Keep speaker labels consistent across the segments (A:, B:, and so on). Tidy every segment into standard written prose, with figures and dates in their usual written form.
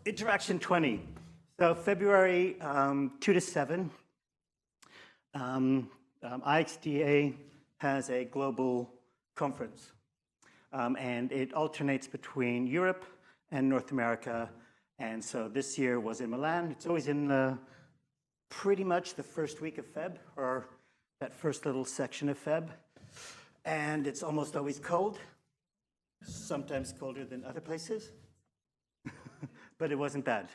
A: Interaction20. So February 2 to 7, IxDA has a global conference. And it alternates between Europe and North America. And so this year was in Milan. It's always in pretty much the first week of Feb, or that first little section of Feb. And it's almost always cold, sometimes colder than other places. But it wasn't bad.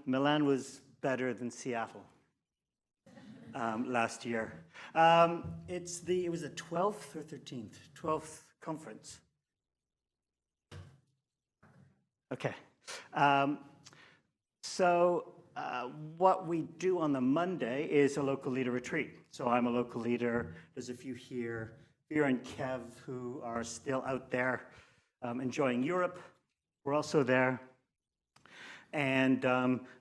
A: Milan was better than Seattle last year. It was the 12th or 13th? 12th conference. Okay. What we do on the Monday is a local leader retreat. So I'm a local leader. There's a few here, Vera and Kev, who are still out there enjoying Europe. We're also there. And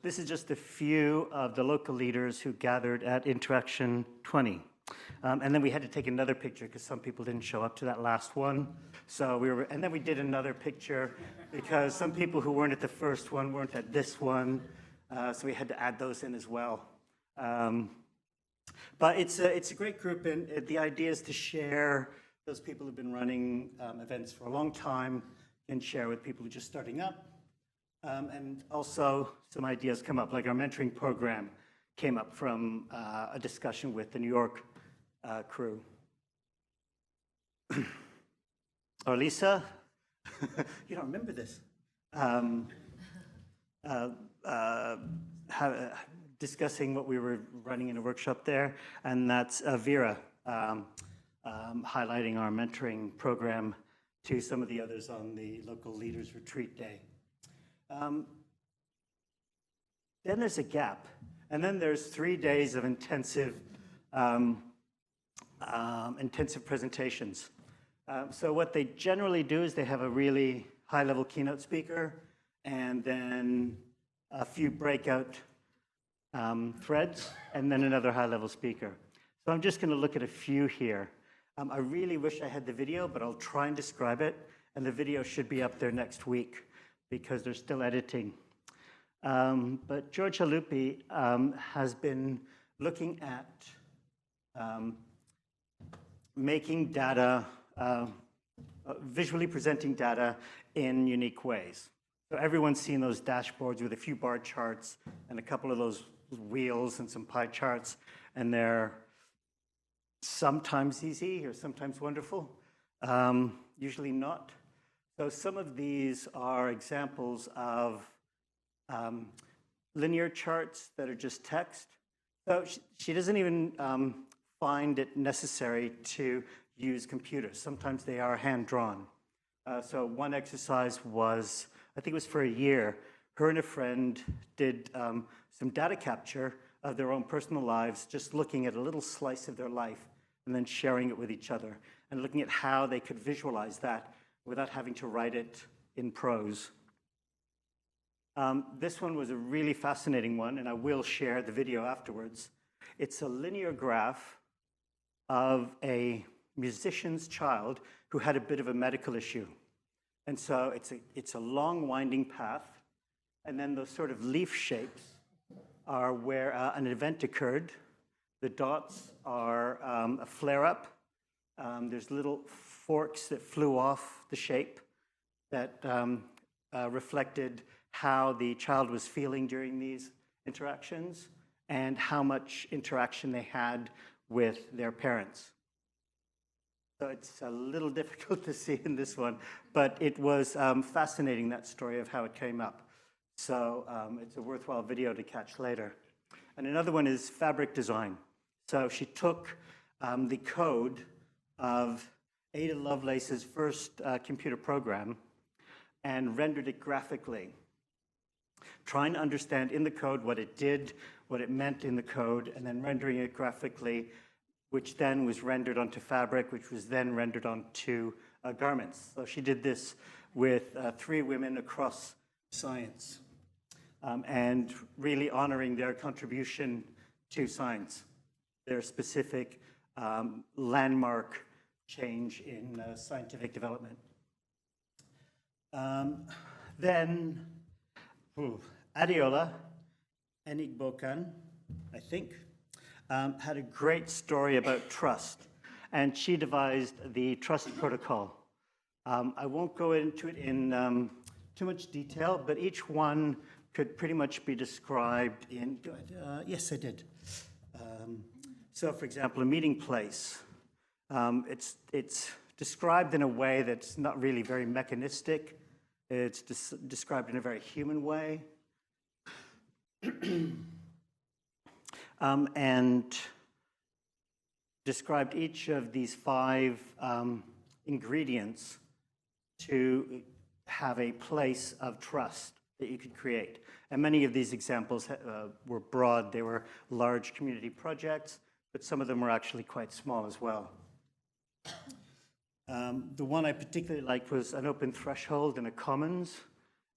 A: this is just a few of the local leaders who gathered at Interaction20. And then we had to take another picture because some people didn't show up to that last one. And then we did another picture because some people who weren't at the first one weren't at this one. So we had to add those in as well. But it's a great group, and the idea is to share. Those people who've been running events for a long time and share with people who are just starting up. And also some ideas come up, like our mentoring program came up from a discussion with the New York crew. Or Lisa, you don't remember this. Discussing what we were running in a workshop there, and that's Vera highlighting our mentoring program to some of the others on the local leaders retreat day. Then there's a gap, and then there's 3 days of intensive presentations. So what they generally do is they have a really high-level keynote speaker, and then a few breakout threads, and then another high-level speaker. So I'm just going to look at a few here. I really wish I had the video, but I'll try and describe it, and the video should be up there next week because they're still editing. But George Halupi has been looking at making data, visually presenting data in unique ways. So everyone's seen those dashboards with a few bar charts and a couple of those wheels and some pie charts, and they're sometimes easy or sometimes wonderful, usually not. So some of these are examples of linear charts that are just text. So she doesn't even find it necessary to use computers. Sometimes they are hand-drawn. So one exercise was, I think it was for a year, her and a friend did some data capture of their own personal lives, just looking at a little slice of their life and then sharing it with each other and looking at how they could visualize that without having to write it in prose. This one was a really fascinating one, and I will share the video afterwards. It's a linear graph of a musician's child who had a bit of a medical issue. And so it's a long winding path, and then those sort of leaf shapes are where an event occurred. The dots are a flare-up. There's little forks that flew off the shape that reflected how the child was feeling during these interactions and how much interaction they had with their parents. So it's a little difficult to see in this one, but it was fascinating, that story of how it came up. So it's a worthwhile video to catch later. And another one is fabric design. So she took the code of Ada Lovelace's first computer program and rendered it graphically, trying to understand in the code what it did, what it meant in the code, and then rendering it graphically, which then was rendered onto fabric, which was then rendered onto garments. So she did this with 3 women across science, and really honoring their contribution to science, their specific landmark change in scientific development. Then Adeola Enigbokan, I think, had a great story about trust, and she devised the trust protocol. I won't go into it in too much detail, but each one could pretty much be described in, yes, I did. So, for example, a meeting place. It's described in a way that's not really very mechanistic. It's described in a very human way. And described each of these 5 ingredients to have a place of trust that you could create. And many of these examples were broad. They were large community projects, but some of them were actually quite small as well. The one I particularly liked was an open threshold and a commons.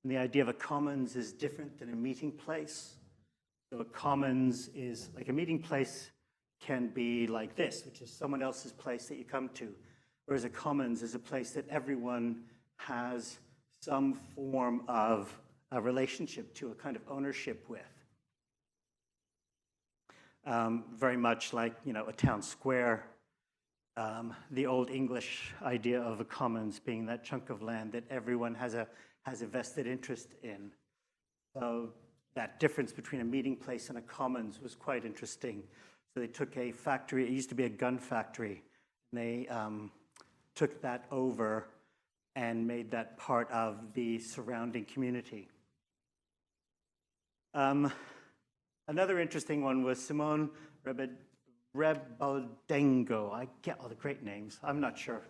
A: And the idea of a commons is different than a meeting place. So a commons is, like a meeting place can be like this, which is someone else's place that you come to. Whereas a commons is a place that everyone has some form of a relationship to, a kind of ownership with. Very much like, a town square. The old English idea of a commons being that chunk of land that everyone has a vested interest in. So that difference between a meeting place and a commons was quite interesting. So they took a factory, it used to be a gun factory, and they took that over and made that part of the surrounding community. Another interesting one was Simone Rebaldengo. I get all the great names. I'm not sure.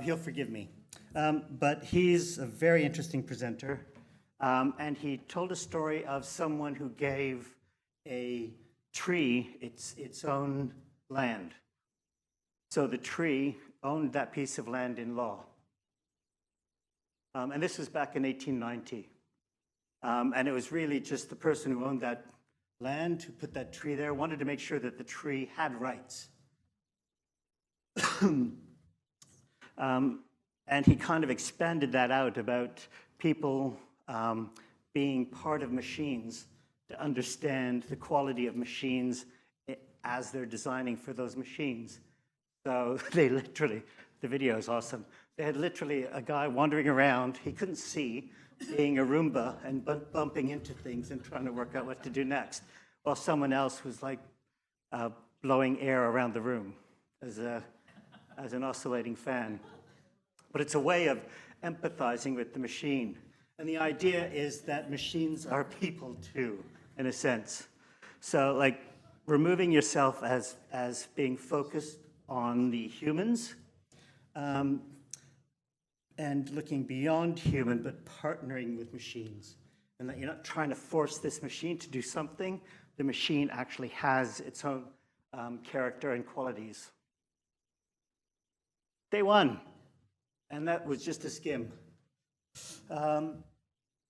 A: He'll forgive me. But he's a very interesting presenter. And he told a story of someone who gave a tree its own land. So the tree owned that piece of land in law. And this was back in 1890. And it was really just the person who owned that land, who put that tree there, wanted to make sure that the tree had rights. And he kind of expanded that out about people being part of machines to understand the quality of machines as they're designing for those machines. So they literally, the video is awesome. They had literally a guy wandering around, he couldn't see, being a Roomba and bumping into things and trying to work out what to do next, while someone else was like blowing air around the room as an oscillating fan. But it's a way of empathizing with the machine. And the idea is that machines are people too, in a sense. So like removing yourself as being focused on the humans, and looking beyond human, but partnering with machines. And that you're not trying to force this machine to do something. The machine actually has its own character and qualities. Day 1, and that was just a skim.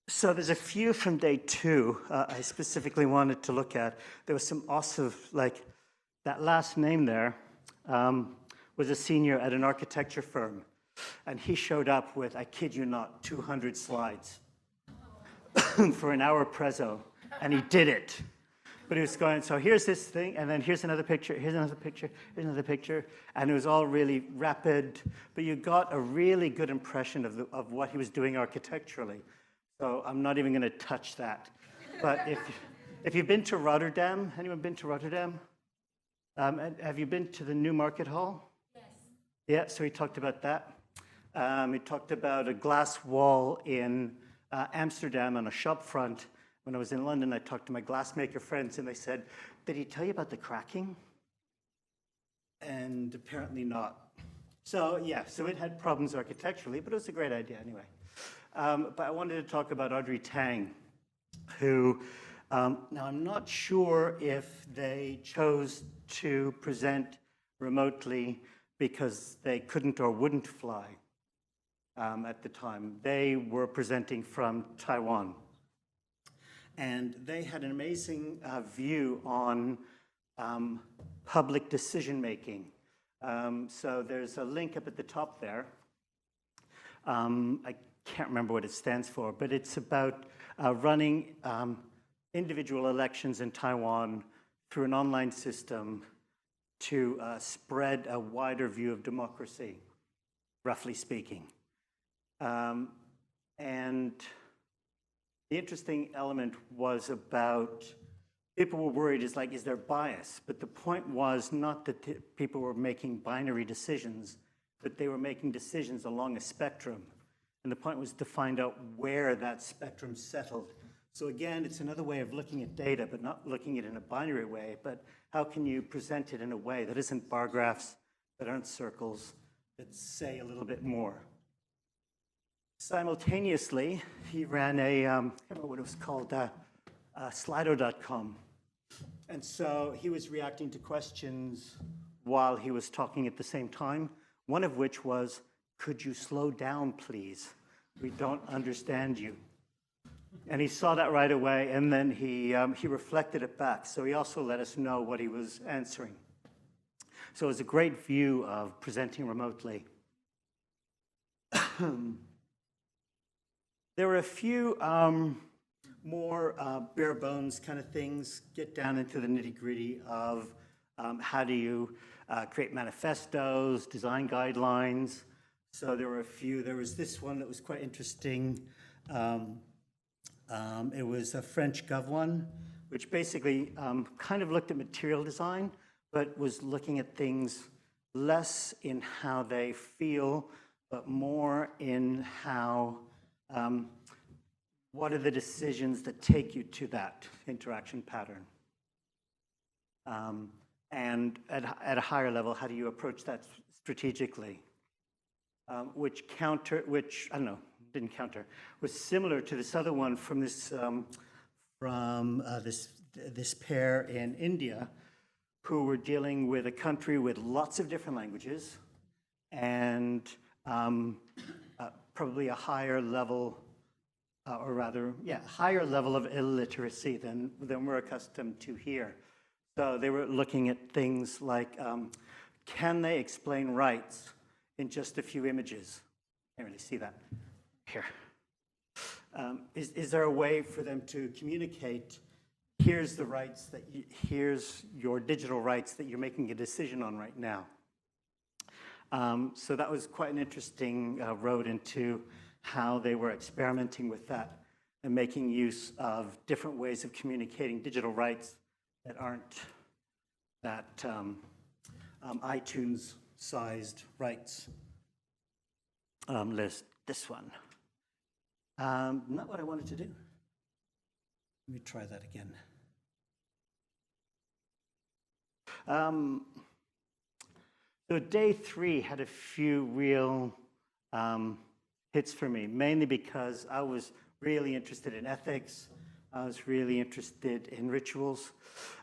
A: So there's a few from day 2 I specifically wanted to look at. There was some awesome, like that last name there was a senior at an architecture firm. And he showed up with, I kid you not, 200 slides for an hour prezzo, and he did it. But he was going, so here's this thing, and then here's another picture, here's another picture, here's another picture, and it was all really rapid, but you got a really good impression of what he was doing architecturally. So I'm not even going to touch that. But if you've been to Rotterdam, anyone been to Rotterdam? Have you been to the New Market Hall? Yes. Yeah, so he talked about that. He talked about a glass wall in Amsterdam on a shop front. When I was in London, I talked to my glassmaker friends, and they said, did he tell you about the cracking? And apparently not. So yeah, so it had problems architecturally, but it was a great idea anyway. But I wanted to talk about Audrey Tang, who, now I'm not sure if they chose to present remotely because they couldn't or wouldn't fly at the time. They were presenting from Taiwan. And they had an amazing view on public decision-making. So there's a link up at the top there. can't remember what it stands for, but it's about running individual elections in Taiwan through an online system to spread a wider view of democracy, roughly speaking. And the interesting element was about, people were worried, is there bias? But the point was not that people were making binary decisions, but they were making decisions along a spectrum. And the point was to find out where that spectrum settled. So again, it's another way of looking at data, but not looking at it in a binary way, but how can you present it in a way that isn't bar graphs, that aren't circles, that say a little bit more. Simultaneously, he ran a, I don't know what it was called, Slido.com. And so he was reacting to questions while he was talking at the same time, one of which was, could you slow down, please? We don't understand you. And he saw that right away, and then he reflected it back. So he also let us know what he was answering. So it was a great view of presenting remotely. There were a few more bare bones kind of things, get down into the nitty-gritty of how do you create manifestos, design guidelines. So there were a few. There was this one that was quite interesting. It was a French Gov one, which basically kind of looked at material design, but was looking at things less in how they feel, but more in how, what are the decisions that take you to that interaction pattern? And at a higher level, how do you approach that strategically? Which was similar to this other one from this this pair in India, who were dealing with a country with lots of different languages and probably a higher level, higher level of illiteracy than we're accustomed to here. So they were looking at things like, can they explain rights in just a few images? Can't really see that here. Is there a way for them to communicate, here's the rights that here's your digital rights that you're making a decision on right now? So that was quite an interesting road into how they were experimenting with that and making use of different ways of communicating digital rights that aren't that iTunes-sized rights list. This one. Not what I wanted to do. Let me try that again. So day 3 had a few real hits for me, mainly because I was really interested in ethics. I was really interested in rituals.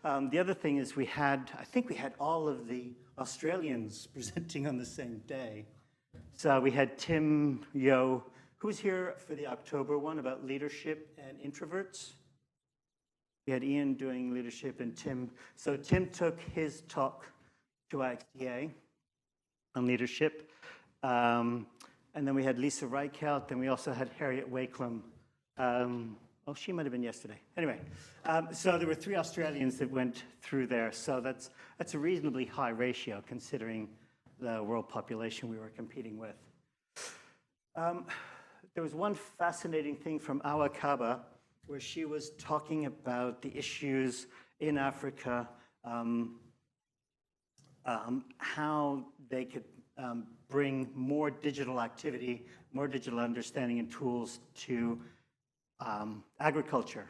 A: The other thing is I think we had all of the Australians presenting on the same day. So we had Tim Yeo, who was here for the October one about leadership and introverts. We had Ian doing leadership and Tim. So Tim took his talk to IxDA on leadership. And then we had Lisa Reichelt, and we also had Harriet Wakelam. She might have been yesterday. Anyway, so there were 3 Australians that went through there. So that's a reasonably high ratio considering the world population we were competing with. There was one fascinating thing from Awa Kaba where she was talking about the issues in Africa, how they could bring more digital activity, more digital understanding and tools to agriculture.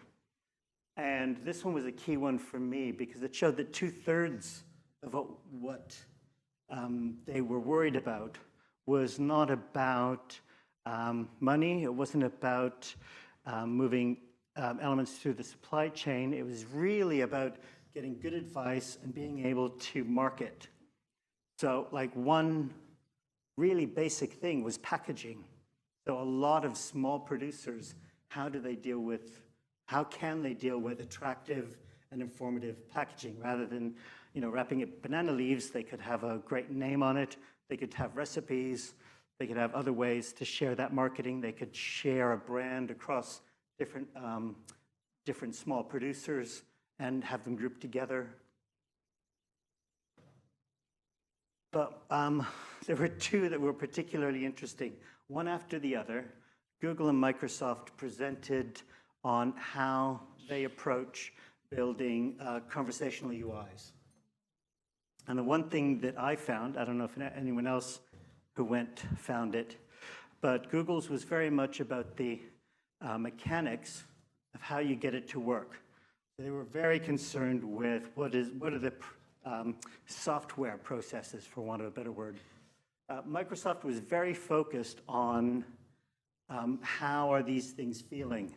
A: And this one was a key one for me because it showed that 2/3 of what they were worried about was not about money. It wasn't about moving elements through the supply chain. It was really about getting good advice and being able to market. So like one really basic thing was packaging. So a lot of small producers, how can they deal with attractive and informative packaging rather than, wrapping it banana leaves? They could have a great name on it. They could have recipes. They could have other ways to share that marketing. They could share a brand across different small producers and have them grouped together. But there were two that were particularly interesting. One after the other, Google and Microsoft presented on how they approach building conversational UIs. And the one thing that I found, I don't know if anyone else who went found it, but Google's was very much about the mechanics of how you get it to work. They were very concerned with what are the software processes, for want of a better word. Microsoft was very focused on how are these things feeling.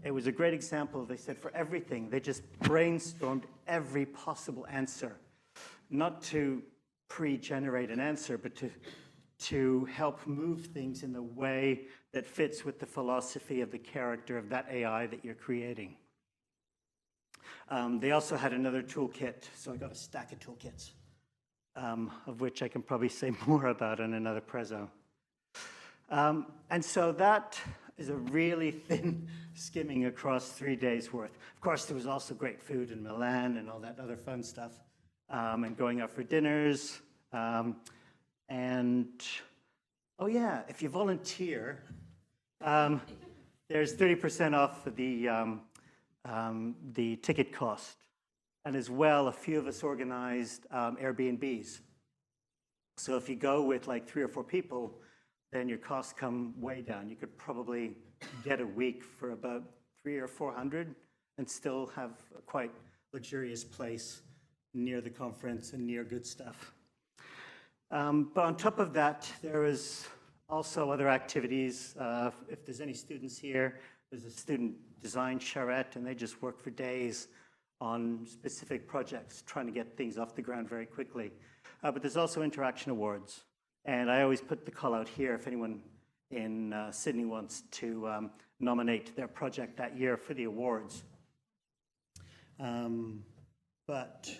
A: It was a great example. They said for everything, they just brainstormed every possible answer, not to pre-generate an answer, but to help move things in the way that fits with the philosophy of the character of that AI that you're creating. They also had another toolkit, so I got a stack of toolkits, of which I can probably say more about in another prezzo. And so that is a really thin skimming across 3 days worth. Of course, there was also great food in Milan and all that other fun stuff, and going out for dinners. And, oh yeah, if you volunteer, there's 30% off the ticket cost. And as well, a few of us organized Airbnbs. So if you go with like 3 or 4 people, then your costs come way down. You could probably get a week for about $300 or $400 and still have a quite luxurious place near the conference and near good stuff. But on top of that, there is also other activities. If there's any students here, there's a student design charrette, and they just work for days on specific projects, trying to get things off the ground very quickly. But there's also interaction awards. And I always put the call out here if anyone in Sydney wants to nominate their project that year for the awards. But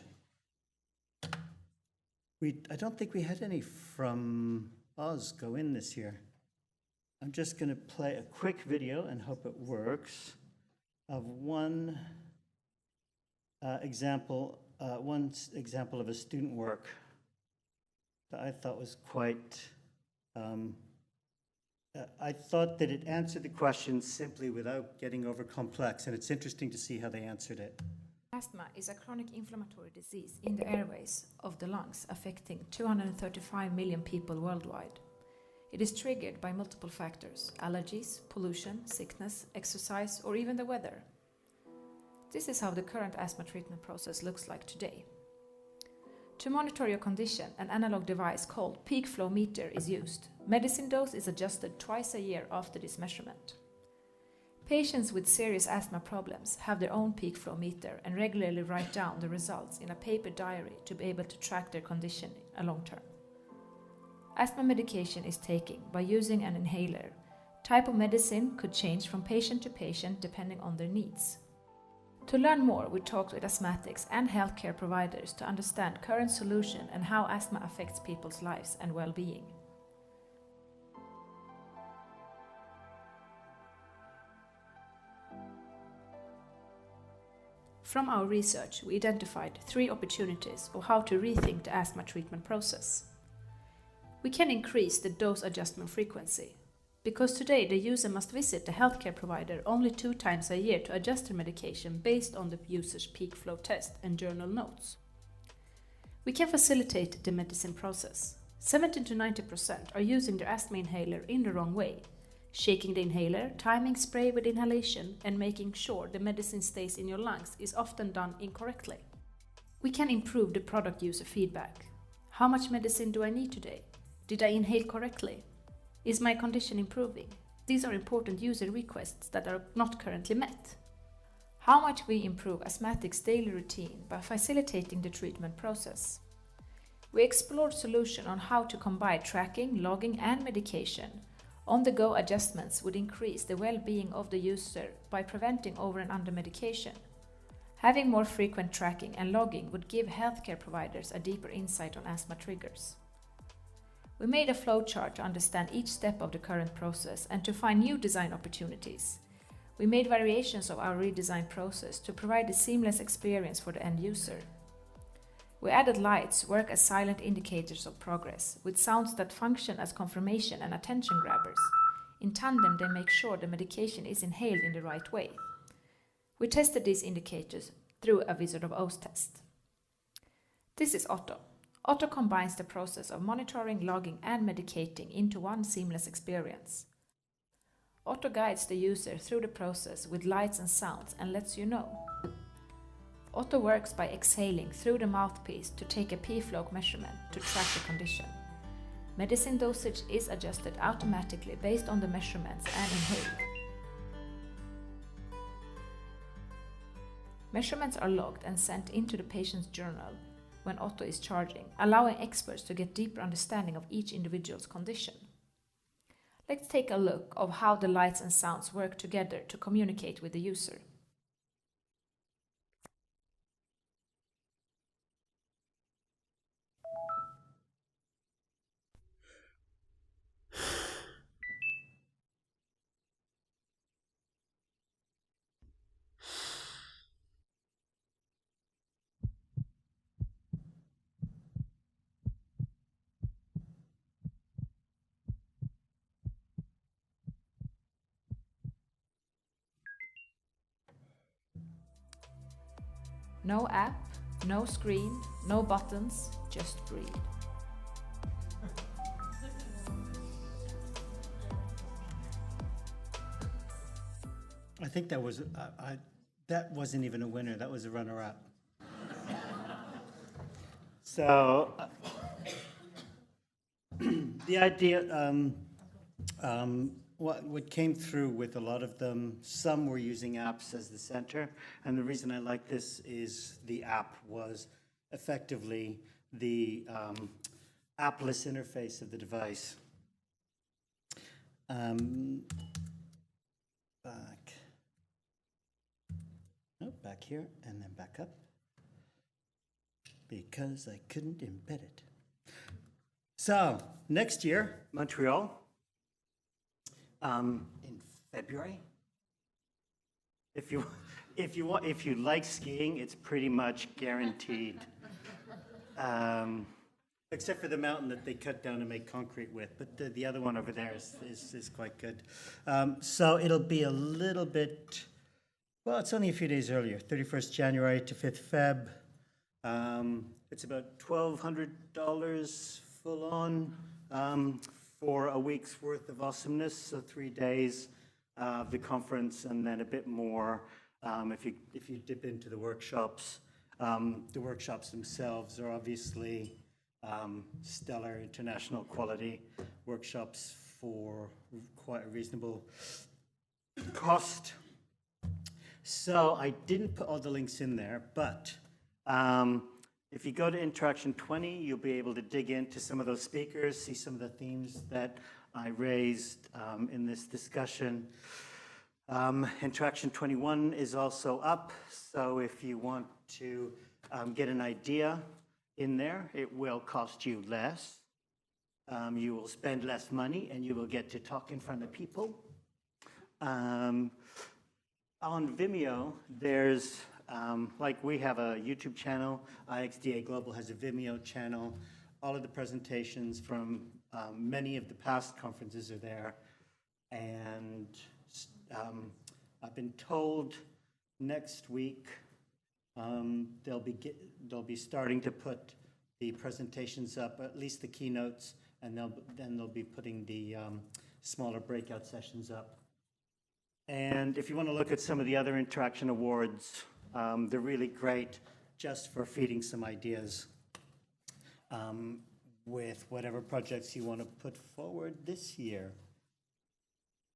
A: I don't think we had any from Oz go in this year. I'm just going to play a quick video and hope it works of one example of a student work that I thought was quite, I thought that it answered the question simply without getting over complex, and it's interesting to see how they answered it.
B: Asthma is a chronic inflammatory disease in the airways of the lungs affecting 235 million people worldwide. It is triggered by multiple factors: allergies, pollution, sickness, exercise, or even the weather. This is how the current asthma treatment process looks like today. To monitor your condition, an analog device called peak flow meter is used. Medicine dose is adjusted twice a year after this measurement. Patients with serious asthma problems have their own peak flow meter and regularly write down the results in a paper diary to be able to track their condition long term. Asthma medication is taken by using an inhaler. Type of medicine could change from patient to patient depending on their needs. To learn more, we talked with asthmatics and healthcare providers to understand current solution and how asthma affects people's lives and well-being. From our research, we identified 3 opportunities of how to rethink the asthma treatment process. We can increase the dose adjustment frequency, because today the user must visit the healthcare provider only 2 times a year to adjust their medication based on the user's peak flow test and journal notes. We can facilitate the medicine process. 70 to 90% are using their asthma inhaler in the wrong way, shaking the inhaler, timing spray with inhalation, and making sure the medicine stays in your lungs is often done incorrectly. We can improve the product user feedback. How much medicine do I need today? Did I inhale correctly? Is my condition improving? These are important user requests that are not currently met. How much we improve asthmatics' daily routine by facilitating the treatment process. We explored solution on how to combine tracking, logging, and medication. On-the-go adjustments would increase the well-being of the user by preventing over and under medication. Having more frequent tracking and logging would give healthcare providers a deeper insight on asthma triggers. We made a flowchart to understand each step of the current process and to find new design opportunities. We made variations of our redesign process to provide a seamless experience for the end user. We added lights work as silent indicators of progress, with sounds that function as confirmation and attention grabbers. In tandem, they make sure the medication is inhaled in the right way. We tested these indicators through a Wizard of Oz test. This is Otto. Otto combines the process of monitoring, logging, and medicating into one seamless experience. Otto guides the user through the process with lights and sounds and lets you know. Otto works by exhaling through the mouthpiece to take a p-flow measurement to track the condition. Medicine dosage is adjusted automatically based on the measurements and inhaled. Measurements are logged and sent into the patient's journal when Otto is charging, allowing experts to get deeper understanding of each individual's condition. Let's take a look of how the lights and sounds work together to communicate with the user. No app, no screen, no buttons, just breathe.
A: I think that was, that wasn't even a winner, that was a runner-up. So, the idea, what came through with a lot of them, some were using apps as the center, and the reason I like this is the app was effectively the appless interface of the device. Back here and then back up because I couldn't embed it. So next year, Montreal, in February. If you like skiing, it's pretty much guaranteed. Except for the mountain that they cut down to make concrete with, but the other one over there is quite good. So it'll be a little bit. Well, it's only a few days earlier, 31st January to 5th Feb. It's about $1,200 full on for a week's worth of awesomeness, so 3 days of the conference and then a bit more if you dip into the workshops. The workshops themselves are obviously stellar international quality workshops for quite a reasonable cost. So I didn't put all the links in there, but if you go to Interaction20, you'll be able to dig into some of those speakers, see some of the themes that I raised in this discussion. Interaction21 is also up, so if you want to get an idea in there, it will cost you less. You will spend less money, and you will get to talk in front of people. On Vimeo, there's, like we have a YouTube channel, IxDA Global has a Vimeo channel. All of the presentations from many of the past conferences are there. And I've been told next week they'll be starting to put the presentations up, at least the keynotes, and then they'll be putting the smaller breakout sessions up. And if you want to look at some of the other interaction awards, they're really great just for feeding some ideas with whatever projects you want to put forward this year.